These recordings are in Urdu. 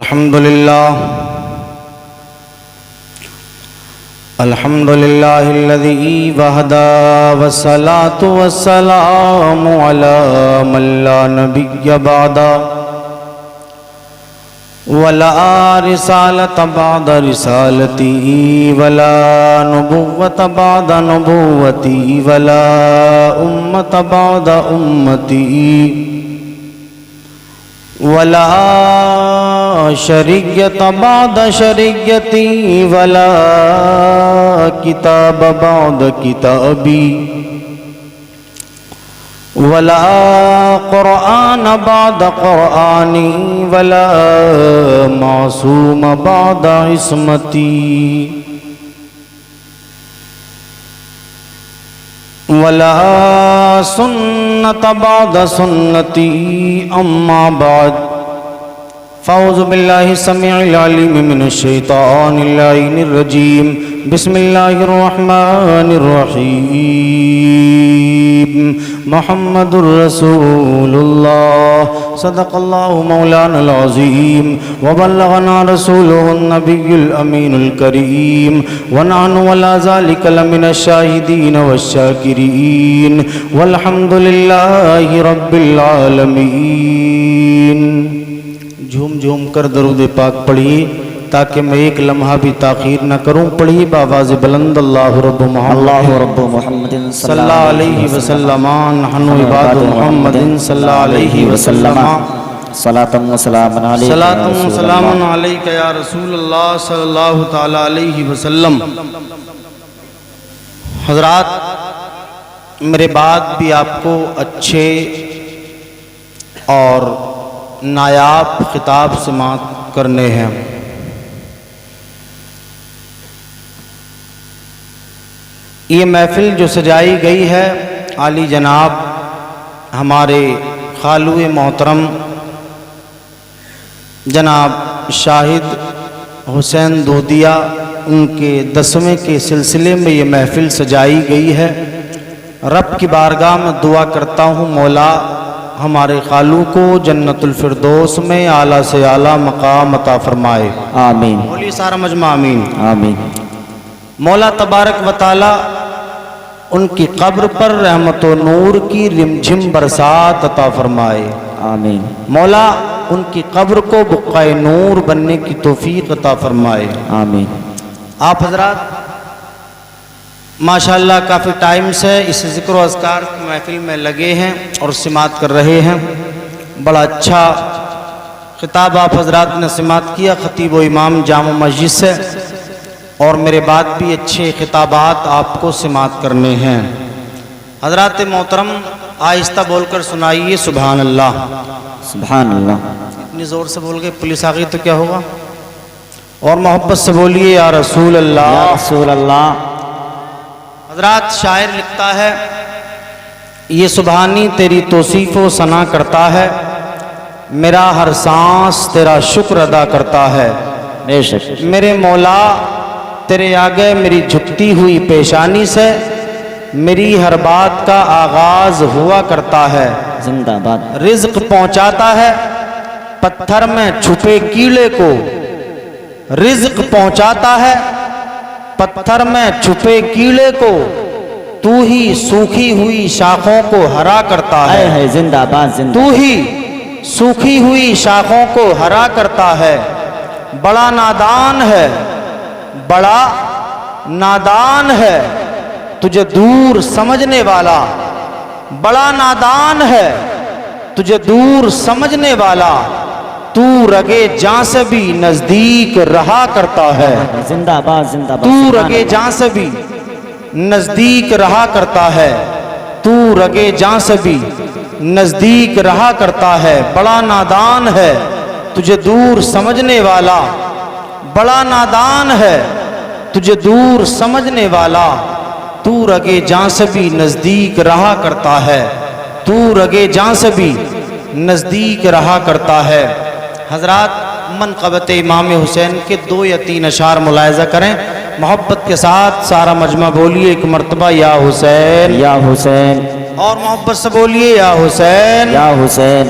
الحمد لله الذي وحده والصلاة والسلام على من لا نبي بعده ولا رسالة بعد رسالته ولا نبوة بعد نبوته ولا أمة بعد أمته ولا شریعت بعد شریعتی ولا کتاب بعد کتابی ولا قرآن بعد قرآنی ولا معصوم بعد عصمتی ولا سنت بعد سنتی اما بعد فاعوذ باللہ السمیع العلیم من الشیطان اللعین الرجیم بسم اللہ الرحمن الرحیم محمد رسول اللہ صدق اللہ مولانا العظیم وبلغنا رسولہ النبی الامین الکریم ونحن ولا ذلك لمن الشاہدین والشاکرین والحمد للہ رب العالمین۔ جھوم جھوم کر درود پاک پڑھیے تاکہ میں ایک لمحہ بھی تاخیر نہ کروں۔ پڑھیے بآواز بلند اللہ رب محمد صلی اللہ علیہ وسلم نحن عباد محمد صلی اللہ علیہ وسلم صلاۃ و سلام علیک صلاۃ و سلام علیک یا رسول اللہ صلی اللہ تعالی علیہ وسلم۔ حضرات، میرے بعد بھی آپ کو اچھے اور نایاب خطاب سماعت کرنے ہیں۔ یہ محفل جو سجائی گئی ہے عالی جناب ہمارے خالو محترم جناب شاہد حسین دودیا ان کے 10ویں کے سلسلے میں یہ محفل سجائی گئی ہے۔ رب کی بارگاہ میں دعا کرتا ہوں مولا ہمارے خالو کو جنت الفردوس میں اعلیٰ سے اعلیٰ مقام عطا فرمائے، آمین۔ بولیے سارا مجمع آمین۔ آمین۔ مولا تبارک و تعالی ان کی قبر پر رحمت و نور کی رمجھم برسات عطا فرمائے، آمین۔ مولا ان کی قبر کو بقعہ نور بننے کی توفیق عطا فرمائے، آمین۔ آپ حضرات ماشاءاللہ کافی ٹائم سے اس ذکر و اذکار کی محفل میں لگے ہیں اور سماعت کر رہے ہیں۔ بڑا اچھا خطاب آپ حضرات نے سماعت کیا، خطیب و امام جامع مسجد سے، اور میرے بعد بھی اچھے خطابات آپ کو سماعت کرنے ہیں۔ حضرات محترم آہستہ بول کر سنائیے سبحان اللہ۔ سبحان اللہ۔ اتنی زور سے بول گئے پولیس آ گئی تو کیا ہوگا؟ اور محبت سے بولیے یا رسول اللہ۔ یا رسول اللہ۔ حضرات شاعر لکھتا ہے یہ سبحانی تیری توصیف و ثنا کرتا ہے، میرا ہر سانس تیرا شکر ادا کرتا ہے، بے شک میرے مولا تیرے آگے میری جھکتی ہوئی پیشانی سے میری ہر بات کا آغاز ہوا کرتا ہے، زندہ باد۔ رزق پہنچاتا ہے پتھر میں چھپے کیڑے کو، رزق پہنچاتا ہے پتھر میں چھپے کیڑے کو، تو ہی سوکھی ہوئی شاخوں کو ہرا کرتا ہے، زندہ باد زندہ۔ تو ہی سوکھی ہوئی شاخوں کو ہرا کرتا ہے، بڑا نادان ہے بڑا نادان ہے تجھے دور سمجھنے والا، بڑا نادان ہے تجھے دور سمجھنے والا، تو رگے جاں سے بھی نزدیک رہا کرتا ہے، زندہ باد زندہ باد۔ تو رگے جاں سے بھی نزدیک رہا کرتا ہے، تو رگے جاں سے بھی نزدیک رہا کرتا ہے، بڑا نادان ہے تجھے دور سمجھنے والا، بڑا نادان ہے تجھے دور سمجھنے والا، تو رگے جاں سے بھی نزدیک رہا کرتا ہے، تو رگے جاں سے بھی نزدیک رہا کرتا ہے۔ حضرات منقبت امام حسین کے 2 یا 3 اشعار ملاحظہ کریں، محبت کے ساتھ سارا مجمع بولیے ایک مرتبہ یا حسین، یا حسین، اور محبت سے بولیے یا حسین، یا حسین۔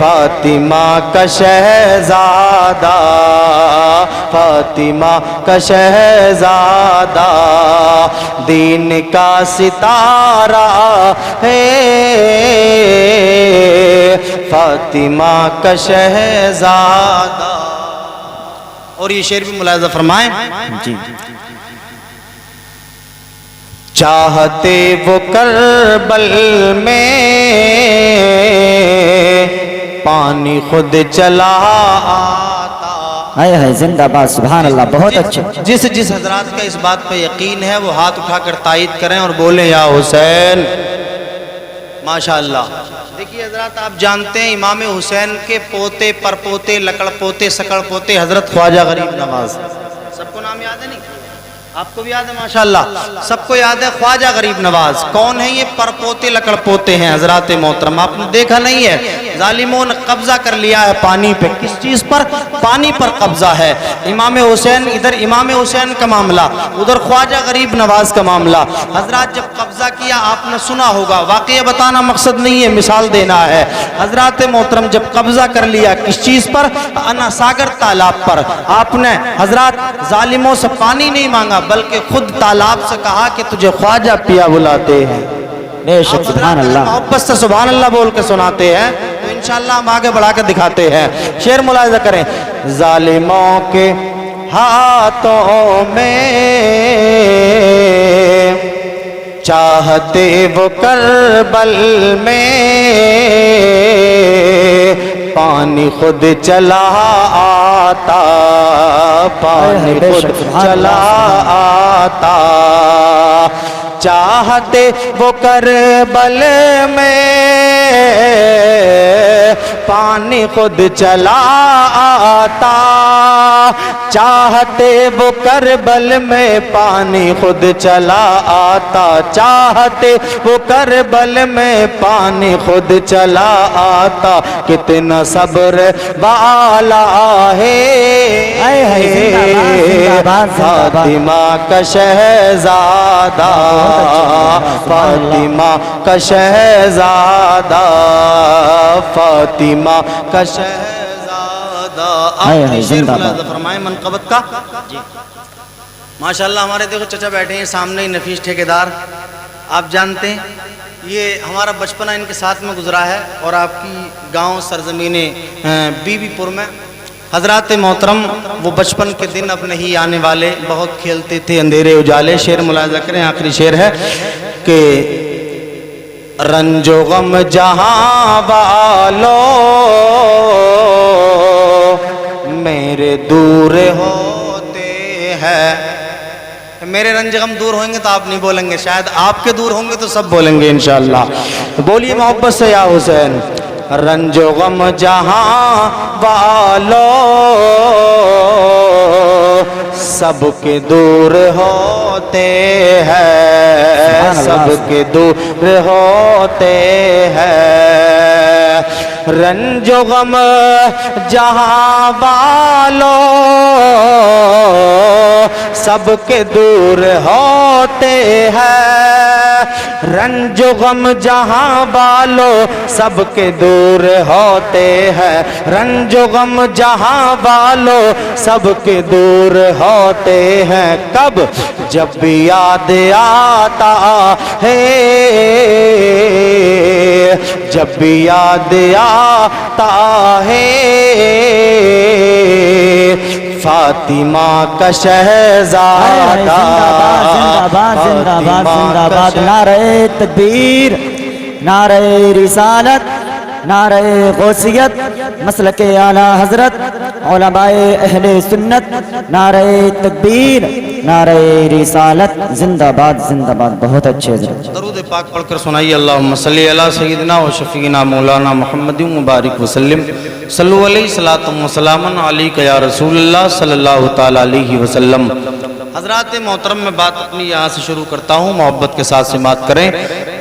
فاطمہ کا شہزادہ، فاطمہ کا شہزادہ، دین کا ستارہ ہے، فاطمہ کا شہزادہ۔ اور یہ شعر بھی ملاحظہ فرمائیں، جی چاہتے وہ کربل میں پانی خود چلا آتا۔ ہائے ہائے زندہ باد، سبحان اللہ، بہت اچھے۔ جس حضرات کا اس بات پہ یقین ہے وہ ہاتھ اٹھا کر تائید کریں اور بولیں یا حسین۔ ماشاءاللہ۔ دیکھیے حضرات، آپ جانتے ہیں امام حسین کے پوتے، پر پوتے، لکڑ پوتے، سکڑ پوتے حضرت خواجہ غریب نواز، سب کو نام یاد ہے؟ نہیں آپ کو بھی یاد ہے؟ ماشاءاللہ سب کو یاد ہے خواجہ غریب نواز۔ کون ہے یہ؟ پر پوتے لکڑ پوتے ہیں حضرات محترم۔ آپ نے دیکھا نہیں ہے ظالموں نے قبضہ کر لیا ہے پانی پہ۔ کس چیز پر؟ پانی پر قبضہ ہے۔ امام حسین، ادھر امام حسین کا معاملہ، ادھر خواجہ غریب نواز کا معاملہ۔ حضرات جب قبضہ کیا آپ نے سنا ہوگا، واقعہ بتانا مقصد نہیں ہے، مثال دینا ہے۔ حضرات محترم جب قبضہ کر لیا کس چیز پر؟ انا ساگر تالاب پر۔ آپ نے حضرات ظالموں سے پانی نہیں مانگا بلکہ خود تالاب سے کہا کہ تجھے خواجہ پیا بلاتے ہیں۔ بے شک، سبحان اللہ۔ محبت سے سبحان اللہ بول کے سناتے ہیں تو انشاءاللہ ہم آگے بڑھا کے دکھاتے ہیں۔ شعر ملاحظہ کریں، ظالموں کے ہاتھوں میں چاہتے وہ کربل میں پانی خود چلا آتا، پانی خود چلا آتا، چاہتے وہ کربل میں پانی خود چلا آتا، چاہتے وہ کربل میں پانی خود چلا آتا، چاہتے وہ کربل میں پانی خود چلا آتا، کتنا صبر والا ہے فاطمہ کا شہزادہ، فاطمہ کا شہزادہ، فاطمہ کا شہزادہ۔ آپ نے شعر ملاحظہ فرمائیں منقبت کا۔ ماشاءاللہ ہمارے دیکھو چچا بیٹھے ہیں سامنے ہی، نفیس ٹھیکیدار، آپ جانتے ہیں یہ ہمارا بچپنا ان کے ساتھ میں گزرا ہے، اور آپ کی گاؤں سرزمین بی بی پور میں حضرات محترم وہ بچپن کے دن اب نہیں آنے والے، بہت کھیلتے تھے اندھیرے اجالے۔ شعر ملاحظہ کریں، آخری شعر ہے کہ رنج و غم جہاں والو میرے دور ہوتے ہیں۔ میرے رنج غم دور ہوئیں گے تو آپ نہیں بولیں گے، شاید آپ کے دور ہوں گے تو سب بولیں گے انشاءاللہ۔ بولیے محبت سے یا حسین۔ رنج و غم جہاں والو سب کے دور ہوتے ہیں، سب کے دور ہوتے ہیں، رنج و غم جہاں والو سب کے دور ہوتے ہیں، رنج و غم جہاں والو سب کے دور ہوتے ہیں، رنج و غم جہاں والو سب کے دور ہوتے ہیں، کب جب بھی یاد آتا ہے، جب بھی یاد آتا ہے فاطمہ کا شہزادہ، زندہ باد زندہ باد زندہ باد، نعرہ تکبیر، نعرہ رسالت، نعرہ غوثیت، مسلک اعلی حضرت، علماء اہل سنت، نعرہ تکبیر، نعرہ رسالت، زندہ باد زندہ باد، بہت اچھے حضرت۔ درود پاک پڑھ کر سنائیے، اللہم صلی علی سیدنا و شفیعنا مولانا محمد مبارک وسلم، صلو علیہ صلاۃ و سلام علیک یا رسول اللہ صلی اللہ تعالی علیہ وسلم۔ حضرات محترم میں بات اپنی یہاں سے شروع کرتا ہوں، محبت کے ساتھ سماعت کریں۔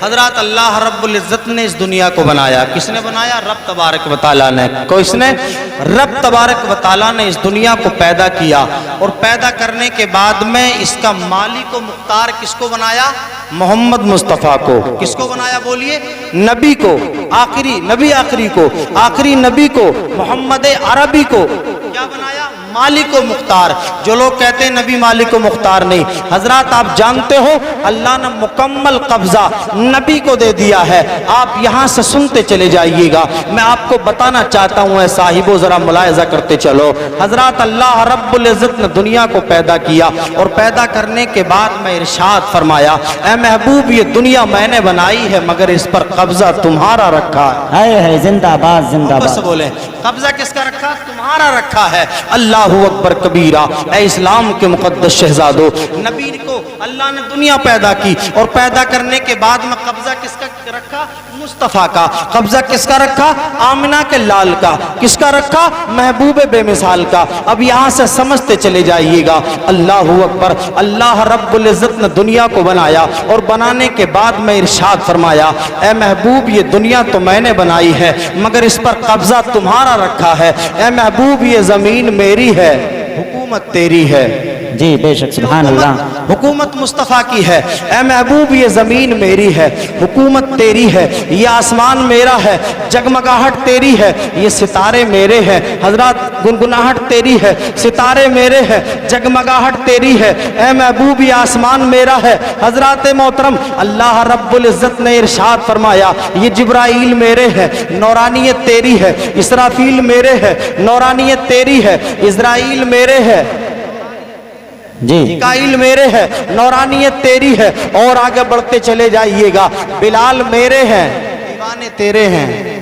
حضرات اللہ رب العزت نے اس دنیا کو بنایا، کس نے بنایا؟ رب تبارک و تعالیٰ نے۔ کس نے؟ رب تبارک و تعالیٰ نے اس دنیا کو پیدا کیا، اور پیدا کرنے کے بعد میں اس کا مالک و مختار کس کو بنایا؟ محمد مصطفیٰ کو۔ کس کو بنایا بولیے؟ نبی کو، آخری نبی، آخری نبی کو، محمد عربی کو کیا بنایا؟ مالک و مختار۔ جو لوگ کہتے ہیں نبی مالک و مختار نہیں، حضرات آپ جانتے ہو اللہ نے مکمل قبضہ نبی کو دے دیا ہے۔ آپ یہاں سے سنتے چلے جائیے گا، میں آپ کو بتانا چاہتا ہوں اے صاحبو، ذرا ملاحظہ کرتے چلو۔ حضرات اللہ رب العزت نے دنیا کو پیدا کیا، اور پیدا کرنے کے بعد میں ارشاد فرمایا، اے محبوب یہ دنیا میں نے بنائی ہے مگر اس پر قبضہ تمہارا رکھا ہے۔ زندہ باد زندہ بس باد۔ بولیں، قبضہ کس کا رکھا؟ تمہارا رکھا ہے۔ اللہ اکبر کبیرہ۔ اے اسلام کے مقدس شہزادو، نبی کو اللہ نے دنیا پیدا کی، اور پیدا کرنے کے بعد میں قبضہ کس کا رکھا؟ مصطفیٰ کا۔ قبضہ کس کا رکھا؟ آمنہ کے لال کا۔ کس کا رکھا؟ محبوب بے مثال کا۔ اب یہاں سے سمجھتے چلے جائیے گا۔ اللہ اکبر۔ اللہ رب العزت نے دنیا کو بنایا، اور بنانے کے بعد میں ارشاد فرمایا، اے محبوب یہ دنیا تو میں نے بنائی ہے مگر اس پر قبضہ تمہارا رکھا ہے۔ اے محبوب یہ زمین میری ہے، حکومت تیری ہے۔ جی بے شک، سبحان اللہ۔ حکومت مصطفیٰ کی ہے۔ اے محبوب یہ زمین میری ہے، حکومت تیری ہے۔ یہ آسمان میرا ہے، جگمگاہٹ تیری ہے۔ یہ ستارے میرے ہیں، حضرات گنگناہٹ تیری ہے۔ ستارے میرے ہیں، جگمگاہٹ تیری ہے۔ اے محبوب یہ آسمان میرا ہے۔ حضرات محترم اللہ رب العزت نے ارشاد فرمایا، یہ جبرائیل میرے ہے، نورانیت تیری ہے۔ اسرافیل میرے ہے، نورانیت تیری ہے۔ اسرائیل میرے ہے، جی میکائیل میرے ہے، نورانیت تیری ہے۔ اور آگے بڑھتے چلے جائیے گا، بلال میرے ہیں، دیوانے تیرے ہیں۔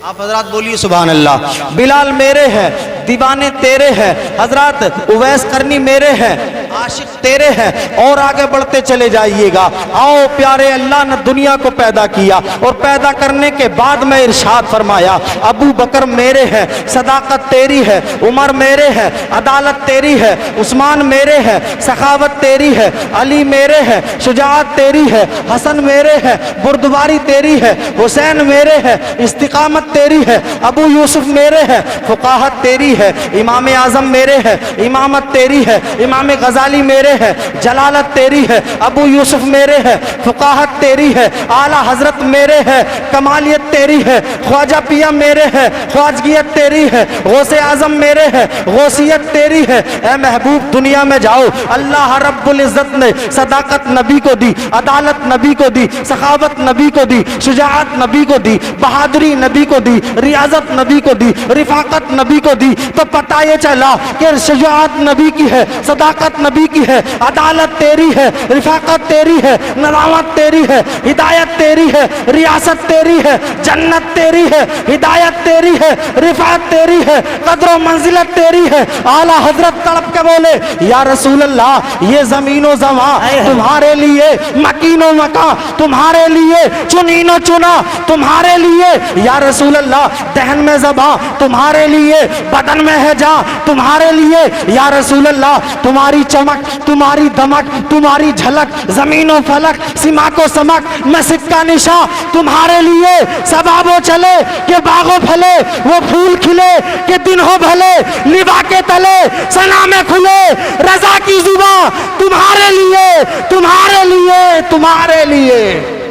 آپ حضرات بولیے سبحان اللہ۔ بلال میرے ہیں، دیوانے تیرے ہیں۔ حضرات اویس قرنی میرے ہیں، عاشق تیرے ہیں۔ اور آگے بڑھتے چلے جائیے گا۔ آؤ پیارے، اللہ نے دنیا کو پیدا کیا، اور پیدا کرنے کے بعد میں ارشاد فرمایا، ابو بکر میرے ہیں، صداقت تیری ہے۔ عمر میرے ہیں، عدالت تیری ہے۔ عثمان میرے ہیں، سخاوت تیری ہے۔ علی میرے ہیں، شجاعت تیری ہے۔ حسن میرے ہیں، بردباری تیری ہے۔ حسین میرے ہیں، استقامت تیری ہے۔ ابو یوسف میرے ہیں، فقاہت تیری ہے۔ امام اعظم میرے ہیں، امامت تیری ہے۔ امام غزالی میرے ہیں، جلالت تیری ہے۔ ابو یوسف میرے ہیں، فقاہت تیری ہے۔ اعلیٰ حضرت میرے ہیں، کمالیت تیری ہے۔ خواجہ پیا میرے ہیں، خواجگیت تیری ہے۔ غوث اعظم میرے ہیں، غوثیت تیری ہے۔ اے محبوب دنیا میں جاؤ، اللہ رب العزت نے صداقت نبی کو دی، عدالت نبی کو دی، سخاوت نبی کو دی، شجاعت نبی کو دی، بہادری نبی کو دی، ریاضت نبی کو دی، رفاقت نبی کو دی۔ تو پتہ یہ چلا کہ شجاعت نبی کی ہے، صداقت نبی کی ہے، عدالت تیری ہے، رفاقت تیری ہے، ندامت تیری ہے، ہدایت تیری ہے، ریاست تیری ہے، جنت تیری ہے، ہدایت تیری ہے، رفاقت تیری ہے، قدر و منزلت تیری ہے۔ اعلیٰ حضرت تڑپ کے بولے، یا رسول اللہ یہ زمین و زمان تمہارے لیے، مکین و مکان تمہارے لیے، چنین و چنا تمہارے لیے۔ یا رسول اللہ دہن میں زباں تمہارے لیے، بدن میں ہے جاں تمہارے لیے۔ یا رسول اللہ تمہاری چمک، تمہاری دمک، تمہاری جھلک، زمین و فلک، سماک و سمک میں سکہ نشاں تمہارے لیے۔ سباب و چلے کہ باغ و پھلے، وہ پھول کھلے کہ دن ہو بھلے، لبا کے تلے سنا میں کھلے، رضا کی زباں تمہارے لیے، تمہارے لیے، تمہارے لیے۔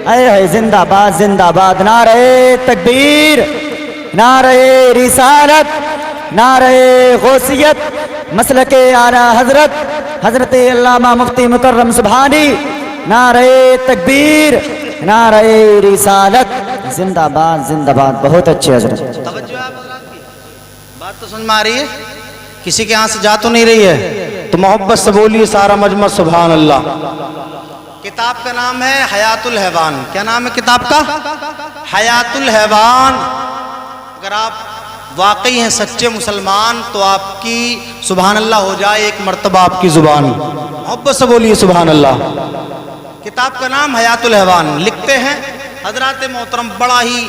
اے زندہ باد زندہ باد۔ نعرہ تکبیر، نعرہ رسالت، نعرہ غوثیت، مسلک اعلیٰ حضرت حضرت علامہ مفتی مکرم سبحانی۔ نعرہ تکبیر، نعرہ رسالت، زندہ باد زندہ باد۔ بہت اچھے حضرت۔ توجہ ہے آپ حضرات کی؟ بات تو سمجھ میں آ رہی ہے؟ کسی کے ہاں سے جا تو نہیں رہی ہے؟ تو محبت سے بولیے سارا مجمع سبحان اللہ۔ کتاب کا نام ہے حیات الحیوان۔ کیا نام ہے کتاب کا؟ حیات الحیوان۔ اگر آپ واقعی ہیں سچے مسلمان تو آپ کی سبحان اللہ ہو جائے ایک مرتبہ آپ کی زبان۔ محبت سے بولیے سبحان اللہ۔ کتاب کا نام حیات الحیوان۔ لکھتے ہیں حضرات محترم بڑا ہی